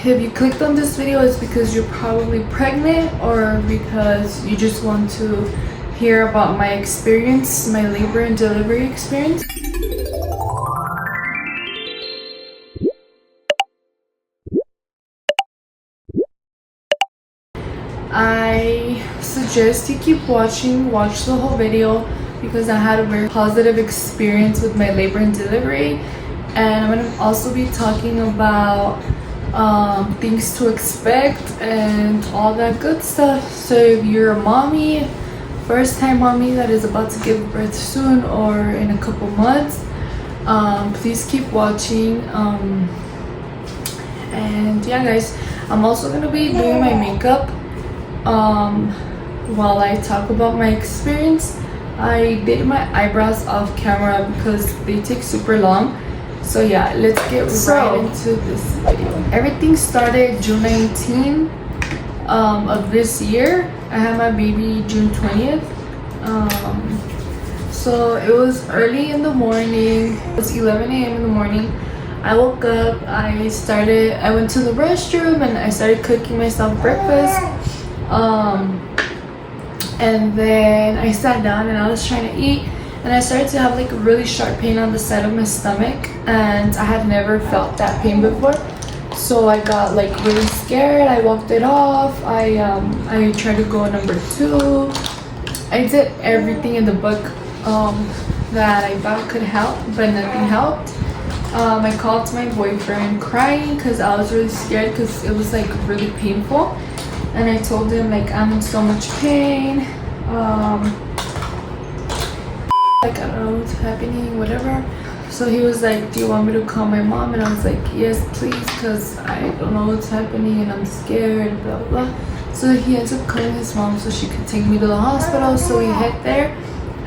if you clicked on this video, it's because you're probably pregnant or because you just want to hear about my experience, my labor and delivery experience. I suggest you keep watching, watch the whole video, because I had a very positive experience with my labor and delivery. And I'm going to also be talking about things to expect and all that good stuff. So if you're a mommy, first time mommy that is about to give birth soon or in a couple months, please keep watching. And yeah guys, I'm also going to be doing my makeup while I talk about my experience. I did my eyebrows off camera because they take super long. So yeah, let's get right into this video. Everything started June 19 of this year. I had my baby June 20th. So it was early in the morning. It was 11 a.m. in the morning. I woke up, I went to the restroom and I started cooking myself breakfast. And then I sat down and I was trying to eat, and I started to have like a really sharp pain on the side of my stomach, and I had never felt that pain before. So I got like really scared. I walked it off. I tried to go number 2. I did everything in the book that I thought could help, but nothing helped. I called my boyfriend crying because I was really scared because it was like really painful. And I told him like I'm in so much pain, like I don't know what's happening, whatever. So he was like, do you want me to call my mom? And I was like, yes please, because I don't know what's happening and I'm scared, blah blah blah. So he ends up calling his mom so she could take me to the hospital. So we head there,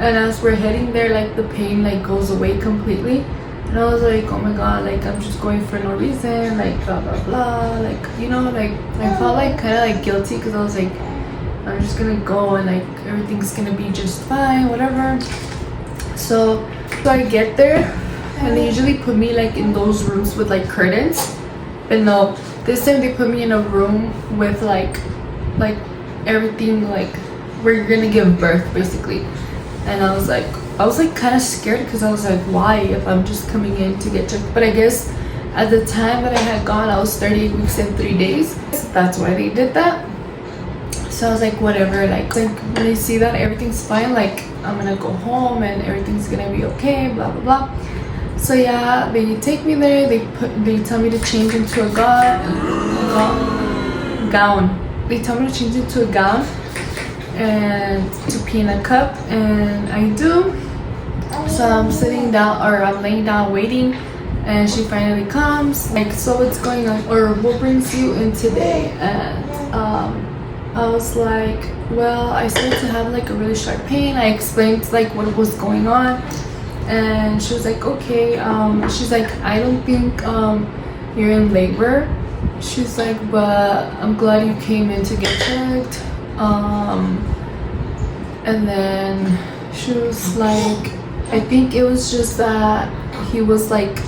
and as we're heading there, like the pain like goes away completely. And I was like, oh my god, like I'm just going for no reason, like blah blah blah, like, you know, like I felt like kind of like guilty because I was like, I'm just gonna go and like everything's gonna be just fine, whatever. So I get there, and they usually put me like in those rooms with like curtains, but no, this time they put me in a room with like everything, like where you're gonna give birth basically. And I was like kind of scared because I was like, why, if I'm just coming in to get checked? But I guess at the time that I had gone, I was 38 weeks and 3 days. So that's why they did that. So I was like, whatever, like when they see that everything's fine, like I'm gonna go home and everything's gonna be okay, blah blah blah. So yeah, they take me there. They tell me to change into a gown. They tell me to change into a gown and to pee in a cup, and I do. So I'm sitting down, or I'm laying down waiting, and she finally comes, like, so what's going on, or what brings you in today? And I was like, well, I started to have like a really sharp pain. I explained like what was going on, and she was like, okay. She's like, I don't think you're in labor. She's like, but I'm glad you came in to get checked. And then she was like, I think it was just that he was like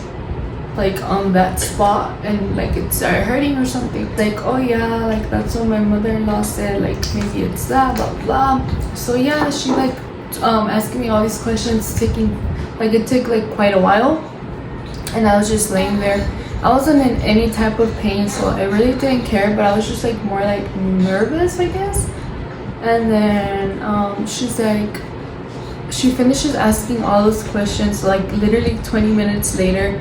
on that spot and like it started hurting or something. Like, oh yeah, like that's what my mother-in-law said, like maybe it's that, blah blah. So yeah, she like asking me all these questions, it took like quite a while, and I was just laying there. I wasn't in any type of pain, so I really didn't care, but I was just like more like nervous, I guess. And then she's like, she finishes asking all those questions like literally 20 minutes later,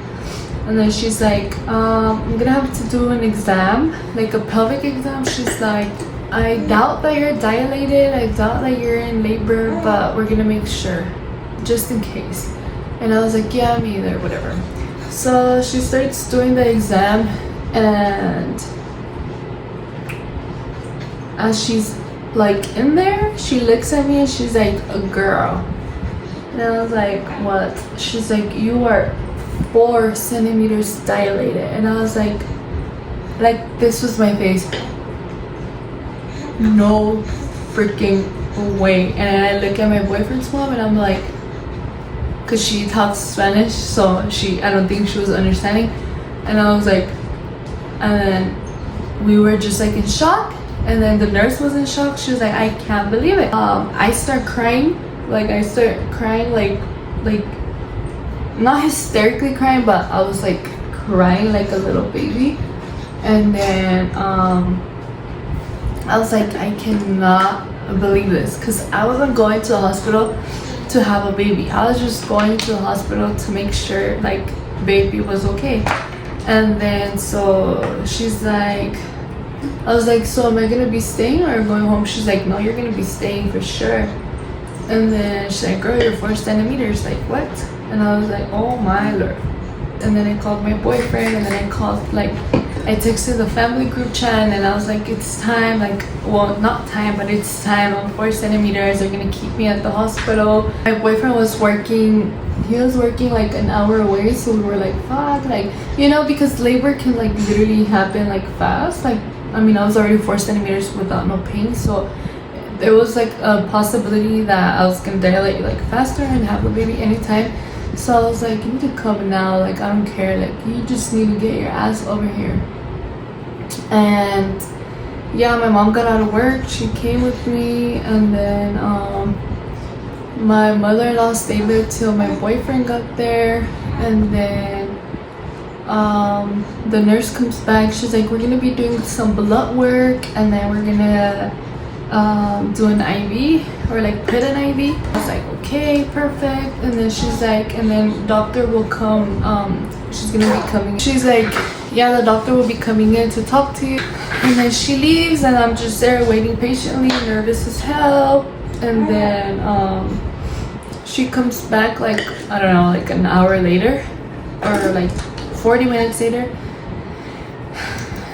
and then she's like, I'm gonna have to do an exam, like a pelvic exam. She's like, I doubt that you're dilated, I doubt that you're in labor, but we're gonna make sure just in case. And I was like, yeah, me either, whatever. So she starts doing the exam, and as she's like in there, she looks at me and she's like, a girl. And I was like, what? She's like, you are 4 centimeters dilated. And I was like this was my face, no freaking way. And I look at my boyfriend's mom and I'm like, because she talks Spanish, so I don't think she was understanding. And I was like, and then we were just like in shock. And then the nurse was in shock. She was like, I can't believe it. I start crying. Like not hysterically crying, but I was like crying like a little baby. And then I was like, I cannot believe this, because I wasn't going to the hospital to have a baby. I was just going to the hospital to make sure like baby was okay. And then so she's like, I was like, so am I gonna be staying or going home? She's like, no, you're gonna be staying for sure. And then she's like, girl, you're 4 centimeters. Like, what? And I was like, oh my lord. And then I called my boyfriend, and then I texted the family group chat, and I was like, it's time. Like, well, not time, but it's time. I'm 4 centimeters. They're gonna keep me at the hospital. My boyfriend was working. He was working like an hour away, so we were like, fuck, like, you know, because labor can like literally happen like fast. Like, I mean, I was already 4 centimeters without no pain, so there was like a possibility that I was gonna dilate like faster and have a baby anytime. So I was like, you need to come now, like, I don't care, like, you just need to get your ass over here. And yeah, my mom got out of work, she came with me, and then my mother-in-law stayed there till my boyfriend got there. And then the nurse comes back, she's like, we're gonna be doing some blood work, and then we're gonna do an IV, or like put an IV. I was like, okay, perfect. And then she's like, and then doctor will come, she's gonna be coming. She's like, yeah, the doctor will be coming in to talk to you. And then she leaves, and I'm just there waiting patiently, nervous as hell. And then she comes back like, I don't know, like an hour later, or like 40 minutes later.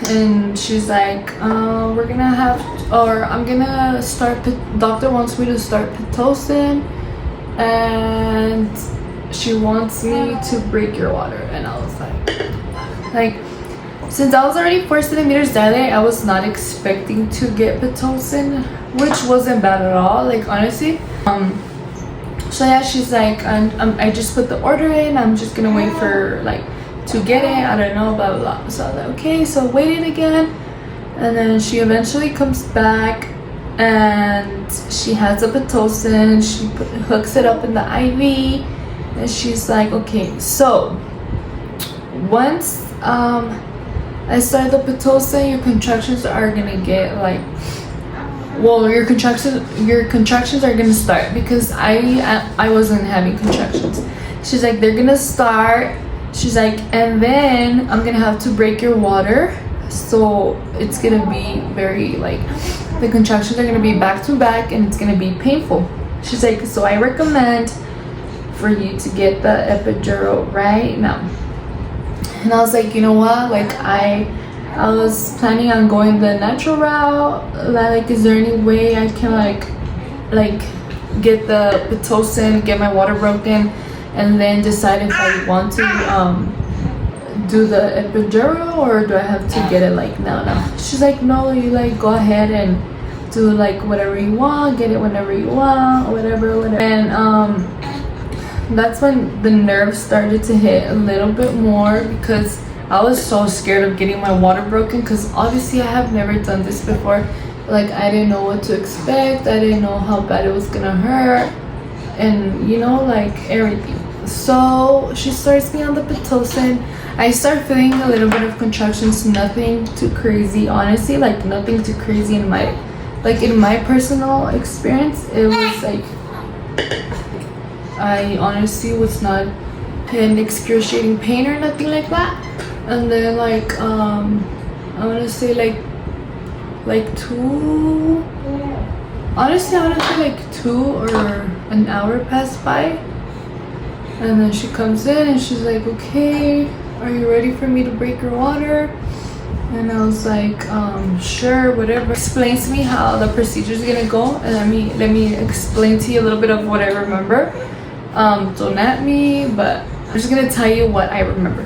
And she's like, we're gonna have, or I'm gonna start, doctor wants me to start Pitocin, and she wants me to break your water. And I was like, since I was already 4 centimeters dilated, I was not expecting to get Pitocin, which wasn't bad at all, like, honestly. So yeah, she's like, I just put the order in, I'm just gonna wait for like to get it, I don't know, blah blah blah. So I was like, okay, so waiting again. And then she eventually comes back, and she has a Pitocin, she hooks it up in the IV, and she's like, okay, so once I start the Pitocin, your contractions are gonna get like, well, your contractions are gonna start, because I wasn't having contractions. She's like, they're gonna start. She's like, and then I'm gonna have to break your water, so it's gonna be very like, the contractions are gonna be back to back, and it's gonna be painful. She's like, so I recommend for you to get the epidural right now. And I was like, you know what, like I was planning on going the natural route. Like, is there any way I can like get the Pitocin, get my water broken, and then decide if I want to do the epidural, or do I have to get it like now? She's like, no, you like go ahead and do like whatever you want, get it whenever you want, whatever. And that's when the nerves started to hit a little bit more, because I was so scared of getting my water broken, because obviously I have never done this before. Like, I didn't know what to expect, I didn't know how bad it was gonna hurt, and you know, like everything. So she starts me on the Pitocin. I start feeling a little bit of contractions, nothing too crazy, honestly, like nothing too crazy in my personal experience. It was like, I honestly was not in excruciating pain or nothing like that. And then like I want to say like 2, honestly I want to say like 2 or an hour passed by. And then she comes in and she's like, okay, are you ready for me to break your water? And I was like, sure, whatever. Explains to me how the procedure is gonna go, and let me explain to you a little bit of what I remember. Don't at me, but I'm just gonna tell you what I remember.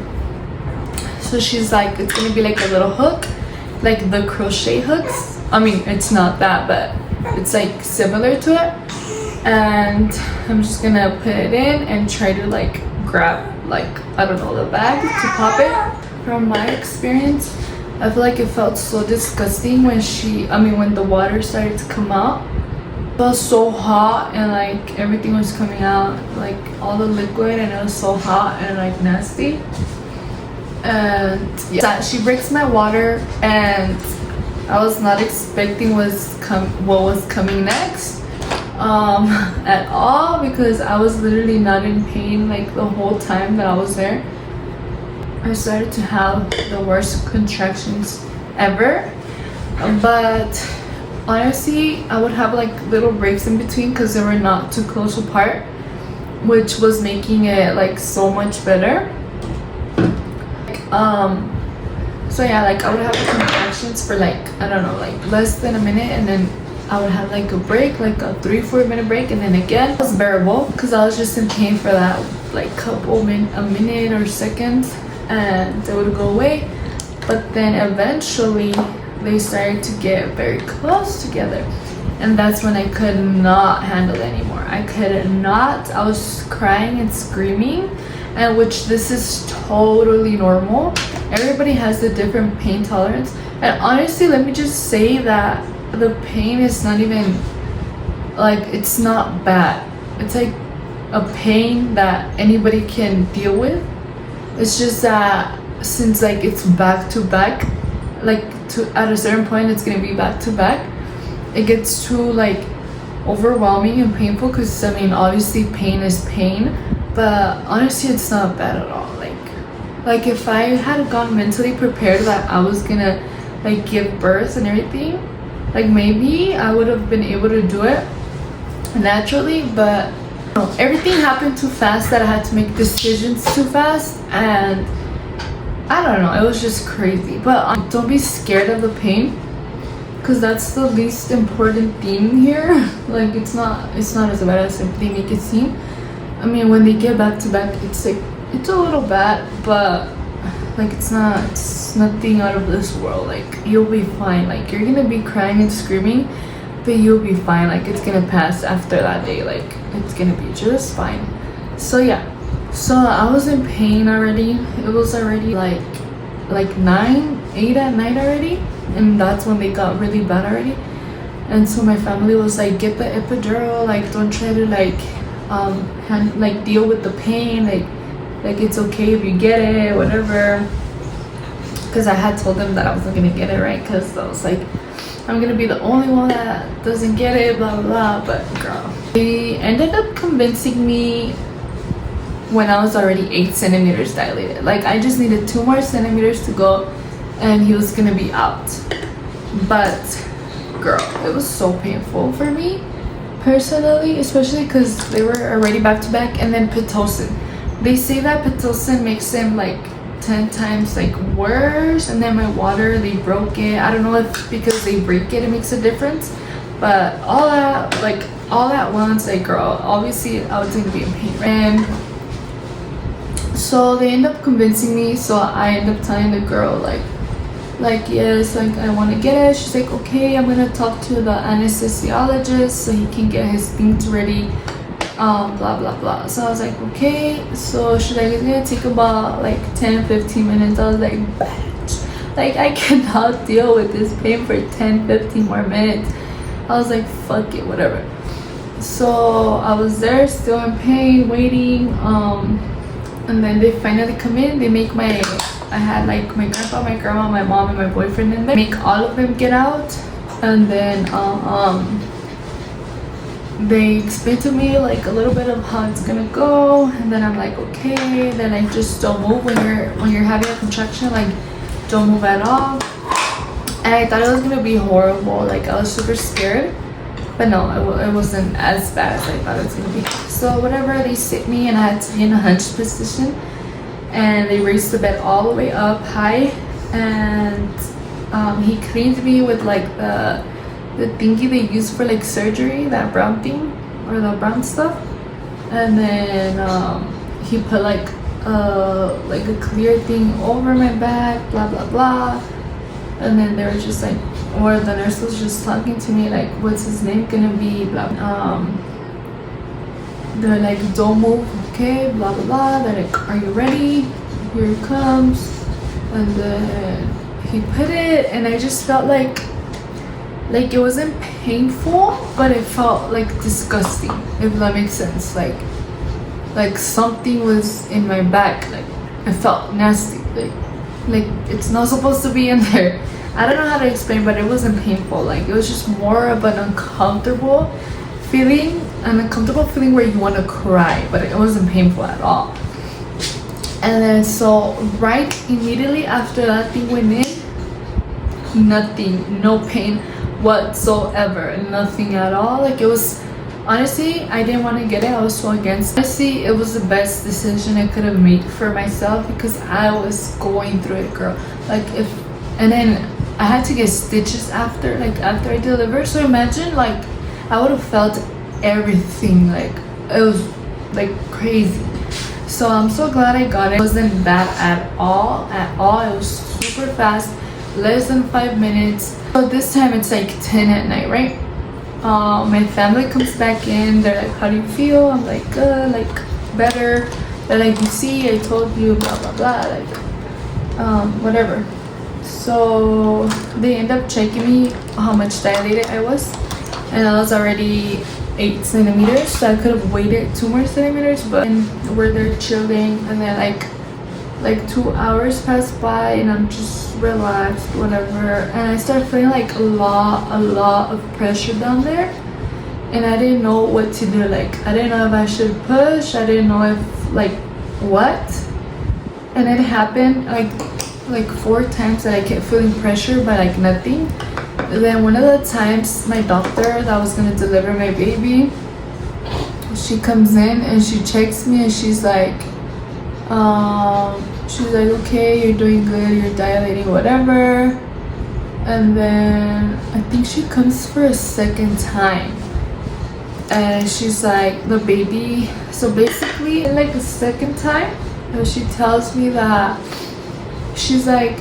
So she's like, it's gonna be like a little hook, like the crochet hooks. I mean, it's not that, but it's like similar to it. And I'm just gonna put it in and try to like grab, like, I don't know, the bag to pop it. From my experience, I feel like it felt so disgusting when when the water started to come out. It was so hot and like everything was coming out, like all the liquid, and it was so hot and like nasty. And yeah, she breaks my water, and I was not expecting what was coming next at all, because I was literally not in pain like the whole time that I was there. I started to have the worst contractions ever, but honestly I would have like little breaks in between because they were not too close apart, which was making it like so much better. So yeah, like I would have contractions for like, I don't know, like less than a minute, and then I would have like a break, like a 3-4 minute break, and then again it was bearable because I was just in pain for that like a minute or seconds, and it would go away. But then eventually they started to get very close together, and that's when I could not handle it anymore. I could not. I was crying and screaming, and which this is totally normal. Everybody has a different pain tolerance, and honestly, let me just say that the pain is not even like, it's not bad. It's like a pain that anybody can deal with. It's just that since like it's back to back, like at a certain point it's gonna be back to back, it gets too like overwhelming and painful, because I mean obviously pain is pain, but honestly it's not bad at all. Like if I had gone mentally prepared that I was gonna like give birth and everything, like maybe I would have been able to do it naturally, but everything happened too fast that I had to make decisions too fast, and I don't know, it was just crazy. But don't be scared of the pain, because that's the least important thing here. Like it's not as bad as they make it seem. I mean, when they get back to back, it's like, it's a little bad, but like it's nothing out of this world. Like you'll be fine. Like you're gonna be crying and screaming, but you'll be fine. Like it's gonna pass after that day. Like it's gonna be just fine. So yeah, so I was in pain already. It was already like 8 at night already, and that's when they got really bad already. And so my family was like, get the epidural, like don't try to like deal with the pain, like it's okay if you get it, whatever. Because I had told them that I wasn't gonna get it, right? Because I was like, I'm gonna be the only one that doesn't get it, blah blah blah. But girl, they ended up convincing me when I was already 8 centimeters dilated. Like I just needed 2 more centimeters to go and he was gonna be out. But girl, it was so painful for me personally, especially because they were already back to back. And then Pitocin, they say that Pitocin makes them like 10 times like worse. And then my water, they broke it. I don't know if because they break it makes a difference, but all at once, like girl, obviously I was gonna be in pain. And so they end up convincing me, so I end up telling the girl like yes, like I want to get it. She's like, okay, I'm gonna talk to the anesthesiologist so he can get his things ready, blah blah blah. So I was like, okay. So she's like, it's gonna take about like 10-15 minutes. I was like, bitch, like I cannot deal with this pain for 10-15 more minutes. I was like, fuck it, whatever. So I was there still in pain, waiting, and then they finally come in. They make I had like my grandpa, my grandma, my mom, and my boyfriend in there. Make all of them get out, and then they explain to me like a little bit of how it's gonna go, and then I'm like, okay. Then I just don't move when you're having a contraction. Like don't move at all. And I thought it was gonna be horrible. Like I was super scared, but no, it wasn't as bad as I thought it was gonna be. So whatever, they sit me and I had to be in a hunched position, and they raised the bed all the way up high, and he cleaned me with like the thingy they use for like surgery, that brown thing or the brown stuff. And then he put like a clear thing over my back, blah blah blah. And then they were just like, or the nurse was just talking to me like, what's his name gonna be, blah. They're like, don't move, okay, blah blah blah. They're like, are you ready? Here it comes. And then he put it, and I just felt like it wasn't painful, but it felt like disgusting, if that makes sense. Like something was in my back. Like it felt nasty. Like it's not supposed to be in there. I don't know how to explain, but it wasn't painful. Like it was just more of an uncomfortable feeling where you want to cry, but it wasn't painful at all. And then so right immediately after that thing went in, nothing, no pain whatsoever, nothing at all. Like it was, honestly, I didn't want to get it. I was so against it. Honestly, it was the best decision I could have made for myself because I was going through it, girl. And then I had to get stitches after I delivered. So imagine, like, I would have felt everything. Like it was like crazy. So I'm so glad I got it. It wasn't bad at all. It was super fast, less than 5 minutes. So this time it's like 10 at night, right? My family comes back in. They're like, how do you feel? I'm like, good, like better. They're like, you see, I told you, blah blah blah, like whatever. So they end up checking me how much dilated I was, and I was already 8 centimeters, so I could have waited 2 more centimeters, but we're there chilling, and then like 2 hours pass by and I'm just relaxed, whatever, and I start feeling like a lot of pressure down there, and I didn't know what to do. Like I didn't know if I should push, I didn't know if like what, and it happened like 4 times that I kept feeling pressure by like nothing. And then one of the times my doctor that was gonna deliver my baby, she comes in and she checks me and she's like, okay, you're doing good, you're dilating, whatever. And then I think she comes for a second time and she's like, the baby, so basically like the second time she tells me that she's like,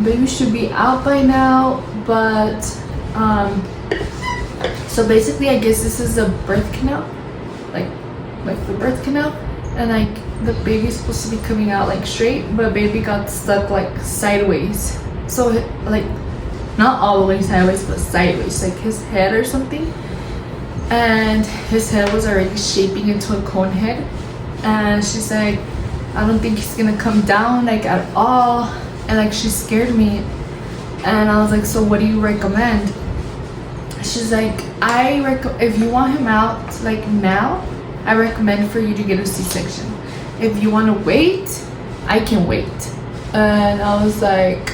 baby should be out by now, but so basically I guess this is a birth canal, like the birth canal, and like the baby's supposed to be coming out like straight, but baby got stuck like sideways, so like not all the way sideways but sideways, like his head or something, and his head was already shaping into a cone head. And she's like, I don't think he's gonna come down like at all, and like she scared me. And I was like, so what do you recommend? She's like, if you want him out like now, I recommend for you to get a C-section. If you want to wait, I can wait. And I was like,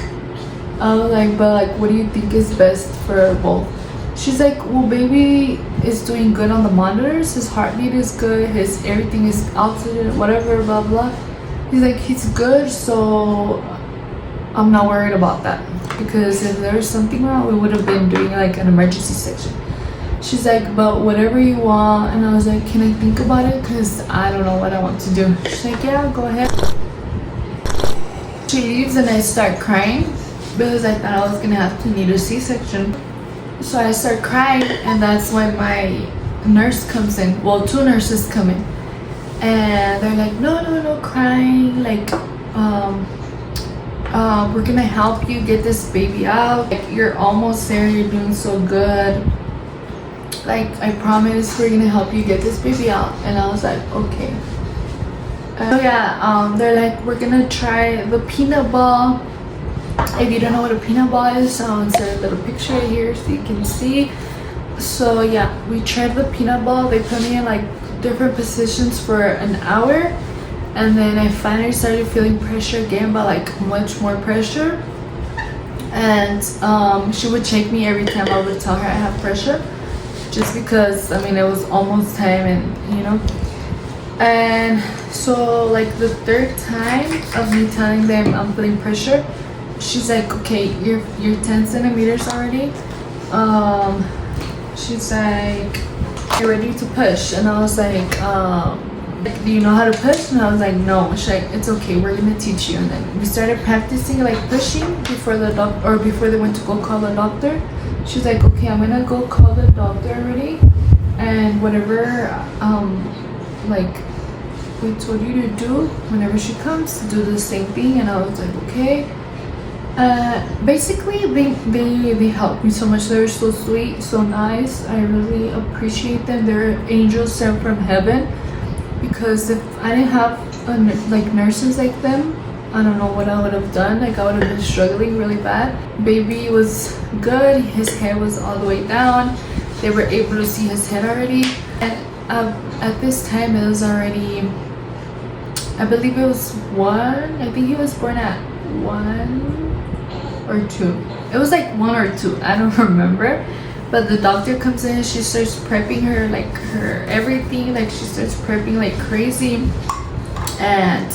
but like, what do you think is best for both? She's like, well, baby is doing good on the monitors, his heartbeat is good, his everything is altitude, whatever, blah blah. He's like, he's good, so I'm not worried about that, because if there was something wrong, we would have been doing like an emergency section. She's like, but whatever you want. And I was like, can I think about it, because I don't know what I want to do. She's like, yeah, go ahead. She leaves and I start crying because I thought I was gonna have to need a C-section. So I start crying, and that's when my nurse comes in. Well, 2 nurses come in, and they're like, no crying, like we're gonna help you get this baby out, like you're almost there, you're doing so good, like I promise we're gonna help you get this baby out. And I was like, okay. So yeah, they're like, we're gonna try the peanut ball. If you don't know what a peanut ball is, I'll insert a little picture right here so you can see. So yeah, we tried the peanut ball. They put me in like different positions for an hour, and then I finally started feeling pressure again, but like much more pressure. And she would check me every time I would tell her I have pressure, just because I mean it was almost time, and you know. And so like the 3rd time of me telling them I'm feeling pressure, she's like, okay, you're 10 centimeters already. She's like, you're ready to push. And I was like, do you know how to push? And I was like, no. She's like, it's okay, we're gonna teach you. And then we started practicing like pushing before before they went to go call the doctor. She's like, okay, I'm gonna go call the doctor already, and whatever like we told you to do, whenever she comes, do the same thing. And I was like, okay. Basically they helped me so much. They're so sweet, so nice. I really appreciate them. They're angels sent from heaven, because if I didn't have like nurses like them, I don't know what I would have done. Like, I would have been struggling really bad. Baby was good. His head was all the way down. They were able to see his head already, and at this time it was already, I believe it was 1. I think he was born at 1 or 2. It was like 1 or 2. I don't remember. But the doctor comes in. She starts prepping her, like her everything. Like, she starts prepping like crazy, and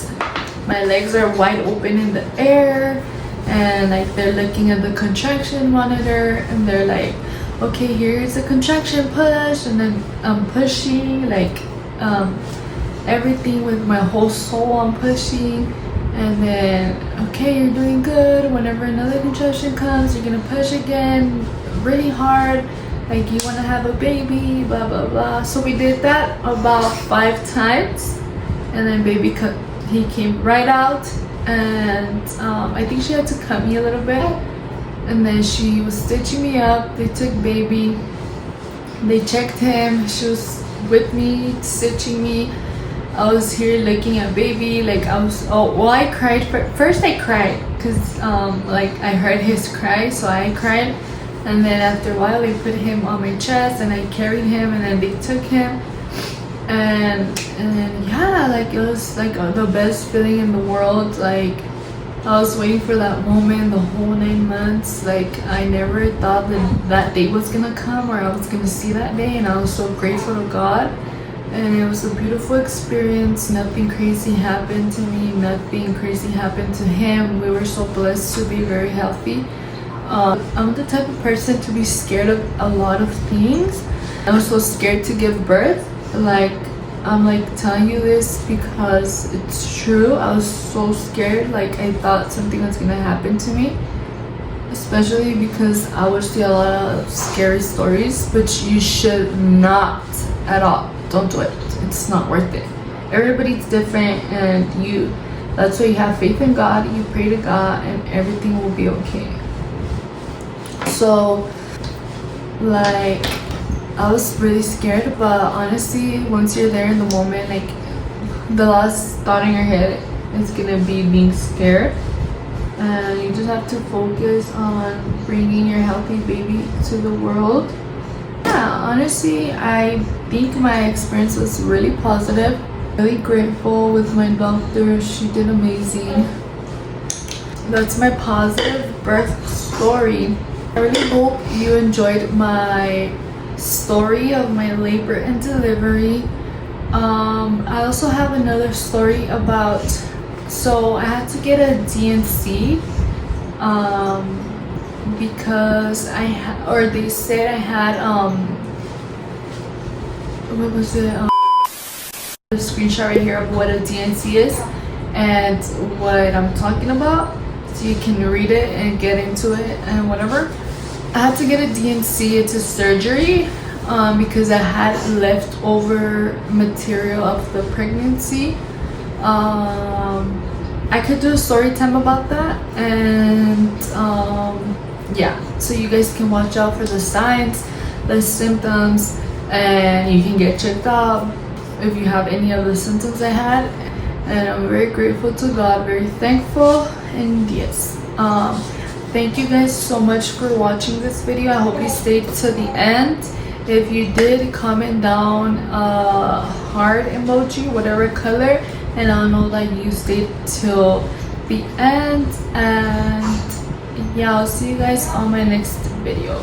my legs are wide open in the air, and like they're looking at the contraction monitor, and they're like, okay, here's a contraction push, and then I'm pushing like everything with my whole soul. I'm pushing, and then, okay, you're doing good. Whenever another contraction comes, you're gonna push again really hard, like you want to have a baby, blah blah blah. So we did that about 5 times, and then baby he came right out, and I think she had to cut me a little bit, and then she was stitching me up. They took baby, they checked him. She was with me, stitching me. I was here looking at baby, like I was, I cried. First I cried because like I heard his cry, so I cried, and then after a while they put him on my chest, and I carried him, and then they took him, and yeah, like it was like the best feeling in the world. Like, I was waiting for that moment the whole 9 months. Like, I never thought that day was gonna come, or I was gonna see that day, and I was so grateful to God. And it was a beautiful experience. Nothing crazy happened to me, nothing crazy happened to him. We were so blessed to be very healthy. I'm the type of person to be scared of a lot of things. I was so scared to give birth. Like, I'm like telling you this because it's true. I was so scared. Like, I thought something was gonna happen to me, especially because I would see a lot of scary stories, which you should not at all. Don't do it. It's not worth it. Everybody's different, and that's why you have faith in God. You pray to God, and everything will be okay. So, like, I was really scared, but honestly, once you're there in the moment, like, the last thought in your head is gonna be being scared, and you just have to focus on bringing your healthy baby to the world. Yeah, honestly, I think my experience was really positive. Really grateful with my doctor. She did amazing. That's my positive birth story. I really hope you enjoyed my story of my labor and delivery. I also have another story about, so I had to get a DNC because they said I had what was it, the screenshot right here of what a DNC is and what I'm talking about, so you can read it and get into it and whatever. I had to get a DNC. It's a surgery because I had leftover material of the pregnancy. I could do a story time about that, and yeah, so you guys can watch out for the signs, the symptoms, and you can get checked out if you have any of the symptoms I had. And I'm very grateful to God, very thankful, and yes, thank you guys so much for watching this video. I hope you stayed to the end. If you did, comment down a heart emoji, whatever color, and I'll know that you stayed till the end. And yeah, I'll see you guys on my next video.